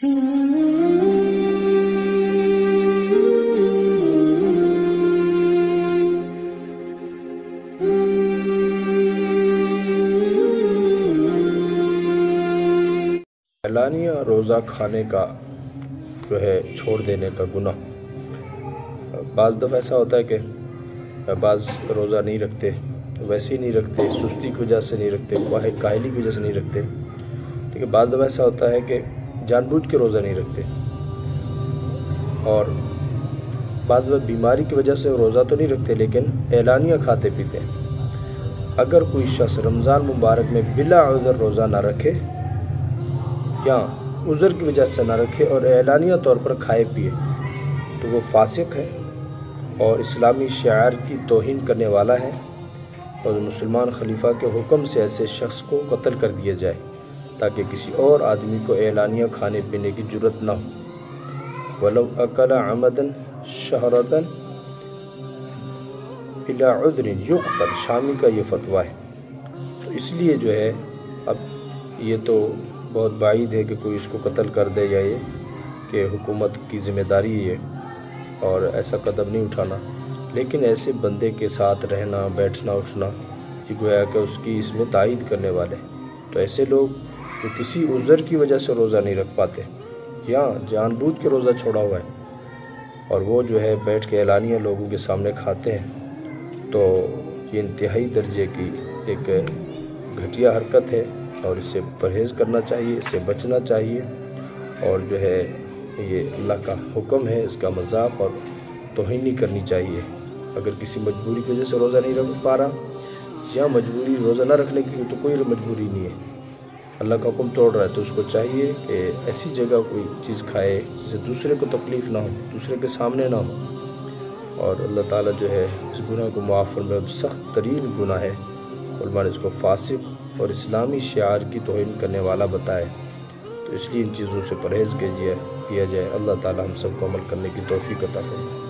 اعلانیہ روزہ کھانے کا جو ہے چھوڑ دینے کا گناہ۔ بعض دفعہ ایسا ہوتا ہے کہ بعض روزہ نہیں رکھتے، ویسے ہی نہیں رکھتے، سستی کی وجہ سے نہیں رکھتے، کاہلی کی وجہ سے نہیں رکھتے، ٹھیک ہے۔ بعض دفعہ ایسا ہوتا ہے کہ جان بوجھ کے روزہ نہیں رکھتے، اور بعض دفعہ بیماری کی وجہ سے روزہ تو نہیں رکھتے لیکن اعلانیہ کھاتے پیتے ہیں۔ اگر کوئی شخص رمضان مبارک میں بلا عذر روزہ نہ رکھے یا عذر کی وجہ سے نہ رکھے اور اعلانیہ طور پر کھائے پیے تو وہ فاسق ہے اور اسلامی شعائر کی توہین کرنے والا ہے، اور مسلمان خلیفہ کے حکم سے ایسے شخص کو قتل کر دیا جائے تاکہ کسی اور آدمی کو اعلانیہ کھانے پینے کی جرت نہ ہو۔ وَلَوْ أَكَلَ عَمَدًا شَهْرَةً بِلَا عُذْرٍ يُقْتَلْ، شامی کا یہ فتویٰ ہے۔ تو اس لیے جو ہے اب یہ تو بہت بعید ہے کہ کوئی اس کو قتل کر دے، یا یہ کہ حکومت کی ذمہ داری ہے اور ایسا قدم نہیں اٹھانا، لیکن ایسے بندے کے ساتھ رہنا، بیٹھنا اٹھنا، یہ گویا کہ اس کی اس میں تائید کرنے والے۔ تو ایسے لوگ جو کسی عذر کی وجہ سے روزہ نہیں رکھ پاتے یا جان بوجھ کے روزہ چھوڑا ہوا ہے اور وہ جو ہے بیٹھ کے اعلانیہ لوگوں کے سامنے کھاتے ہیں، تو یہ انتہائی درجے کی ایک گھٹیا حرکت ہے اور اس سے پرہیز کرنا چاہیے، اس سے بچنا چاہیے، اور جو ہے یہ اللہ کا حکم ہے، اس کا مذاق اور توہین نہیں کرنی چاہیے۔ اگر کسی مجبوری کی وجہ سے روزہ نہیں رکھ پا رہا یا مجبوری روزہ نہ رکھنے کی تو کوئی مجبوری نہیں ہے، اللہ کا حکم توڑ رہا ہے تو اس کو چاہیے کہ ایسی جگہ کوئی چیز کھائے جس سے دوسرے کو تکلیف نہ ہو، دوسرے کے سامنے نہ ہو، اور اللہ تعالیٰ جو ہے اس گناہ کو معاف فرمائے۔ سخت ترین گناہ ہے، علماء نے اس کو فاسق اور اسلامی شعائر کی توہین کرنے والا بتائے، تو اس لیے ان چیزوں سے پرہیز کیا جائے۔ اللہ تعالیٰ ہم سب کو عمل کرنے کی توفیق عطا فرمائے۔